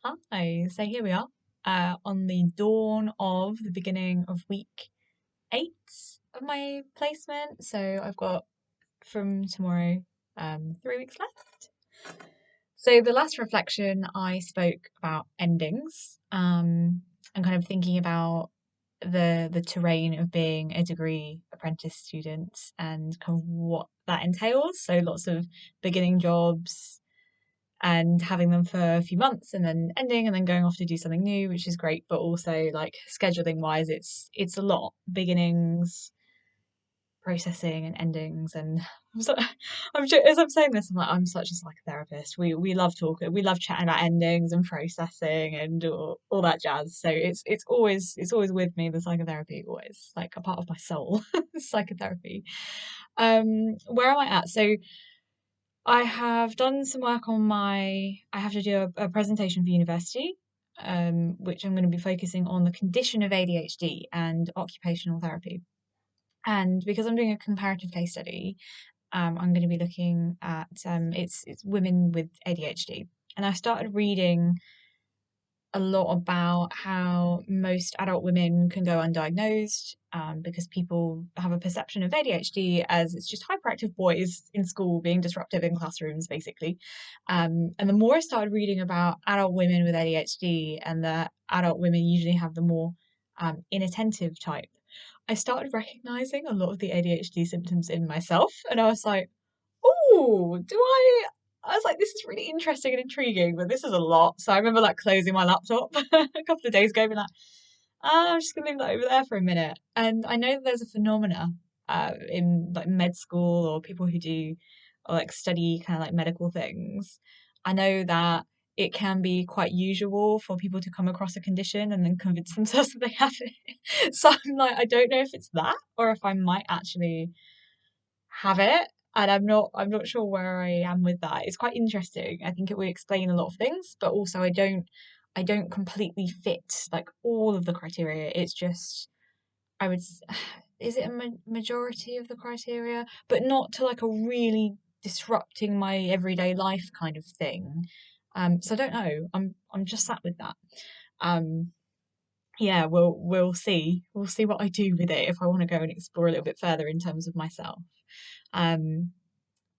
Hi, so here we are on the dawn of the beginning of week 8 of my placement. So I've got from tomorrow 3 weeks left. So the last reflection I spoke about endings and kind of thinking about the terrain of being a degree apprentice student and kind of what that entails. So lots of beginning jobs and having them for a few months and then ending and then going off to do something new, which is great. But also like scheduling wise, it's a lot. Beginnings, processing, and endings. And so, as I'm saying this, I'm like I'm such a psychotherapist. We love talking, we love chatting about endings and processing and all that jazz. So it's always with me. The psychotherapy always like a part of my soul. Psychotherapy. Where am I at? So I have done some work on I have to do a presentation for university, which I'm going to be focusing on the condition of ADHD and occupational therapy. And because I'm doing a comparative case study, I'm going to be looking at it's women with ADHD. And I started reading a lot about how most adult women can go undiagnosed because people have a perception of ADHD as it's just hyperactive boys in school being disruptive in classrooms, basically. And the more I started reading about adult women with ADHD and that adult women usually have the more inattentive type, I started recognizing a lot of the ADHD symptoms in myself. And I was like, oh, do I was like, this is really interesting and intriguing, but this is a lot. So I remember like closing my laptop a couple of days ago, being like, I'm just gonna leave that over there for a minute. And I know that there's a phenomena in like med school or people who do or like study kind of like medical things. I know that it can be quite usual for people to come across a condition and then convince themselves that they have it. So I'm like, I don't know if it's that or if I might actually have it, and I'm not sure where I am with that. It's quite interesting. I think it would explain a lot of things, but also I don't completely fit like all of the criteria. It's just I would is it a majority of the criteria, but not to like a really disrupting my everyday life kind of thing. So I don't know. I'm just sat with that. Um, yeah, we'll see. We'll see what I do with it if I want to go and explore a little bit further in terms of myself. Um,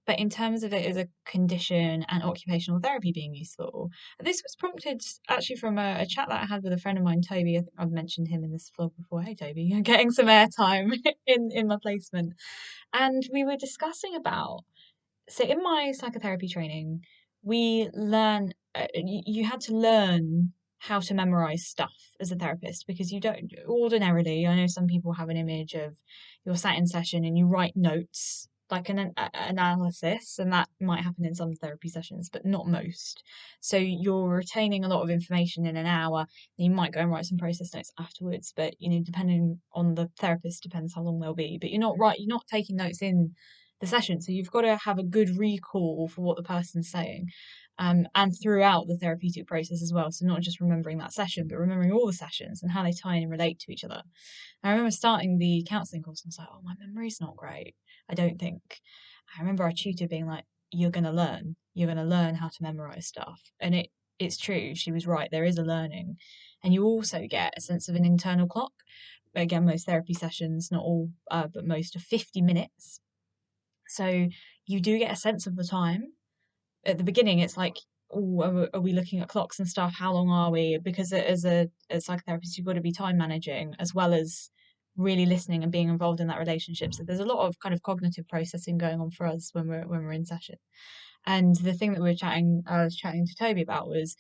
but in terms of it as a condition and occupational therapy being useful, this was prompted actually from a chat that I had with a friend of mine, Toby. I think I've mentioned him in this vlog before. Hey, Toby, I'm getting some airtime in my placement. And we were discussing about, so in my psychotherapy training, we learn, you had to learn how to memorize stuff as a therapist because you don't ordinarily, I know some people have an image of you're sat in session and you write notes like analysis, and that might happen in some therapy sessions, but not most. So you're retaining a lot of information in an hour. You might go and write some process notes afterwards, but depending on the therapist, depends how long they'll be. But you're not taking notes in the session. So you've got to have a good recall for what the person's saying. And throughout the therapeutic process as well. So not just remembering that session, but remembering all the sessions and how they tie in and relate to each other. I remember starting the counselling course and I was like, oh, my memory's not great. I don't think. I remember our tutor being like, you're going to learn. You're going to learn how to memorize stuff. And it's true. She was right. There is a learning. And you also get a sense of an internal clock. Again, most therapy sessions, not all, but most are 50 minutes. So you do get a sense of the time. At the beginning, it's like, oh, are we looking at clocks and stuff? How long are we? Because as psychotherapist, you've got to be time managing as well as really listening and being involved in that relationship. So there's a lot of kind of cognitive processing going on for us when we're in session. And the thing that I was chatting to Toby about was,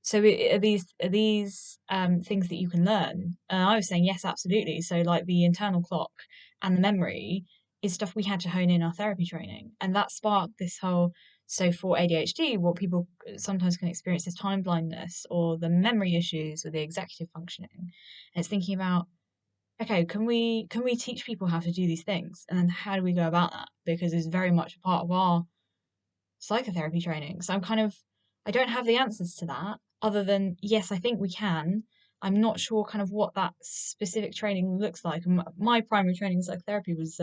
so are these things that you can learn? And I was saying yes, absolutely. So like the internal clock and the memory is stuff we had to hone in our therapy training, and that sparked this whole. So for ADHD, what people sometimes can experience is time blindness or the memory issues or the executive functioning. And it's thinking about, okay, can we teach people how to do these things, and then how do we go about that? Because it's very much a part of our psychotherapy training. So I don't have the answers to that other than, yes, I think we can. I'm not sure kind of what that specific training looks like. My primary training in psychotherapy was,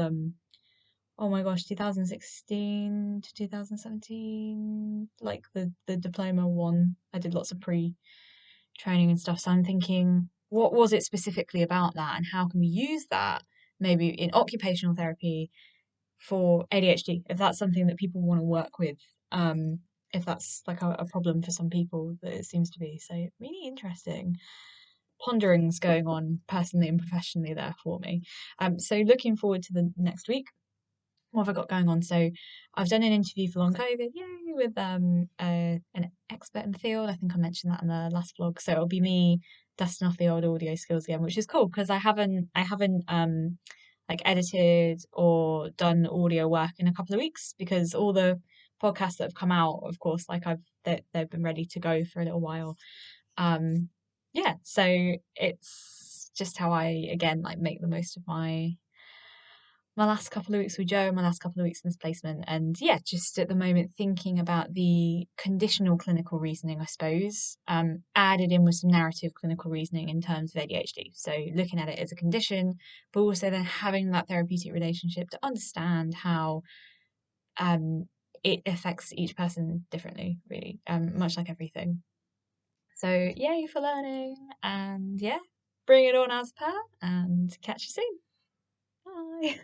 oh my gosh, 2016 to 2017, like the diploma one. I did lots of pre-training and stuff. So I'm thinking, what was it specifically about that, and how can we use that maybe in occupational therapy for ADHD, if that's something that people want to work with, if that's like a problem for some people that it seems to be. So really interesting ponderings going on personally and professionally there for me. So looking forward to the next week. What have I got going on? So I've done an interview for Long COVID, yay, with an expert in the field. I think I mentioned that in the last vlog. So it'll be me dusting off the old audio skills again, which is cool because I haven't like edited or done audio work in a couple of weeks because all the podcasts that have come out, of course, like they've been ready to go for a little while. Yeah, so it's just how I again like make the most of my last couple of weeks with Joe, my last couple of weeks in this placement, and yeah, just at the moment thinking about the conditional clinical reasoning, I suppose, added in with some narrative clinical reasoning in terms of ADHD. So looking at it as a condition, but also then having that therapeutic relationship to understand how um, it affects each person differently, really, much like everything. So yay for learning, and yeah, bring it on as per, and catch you soon. Bye.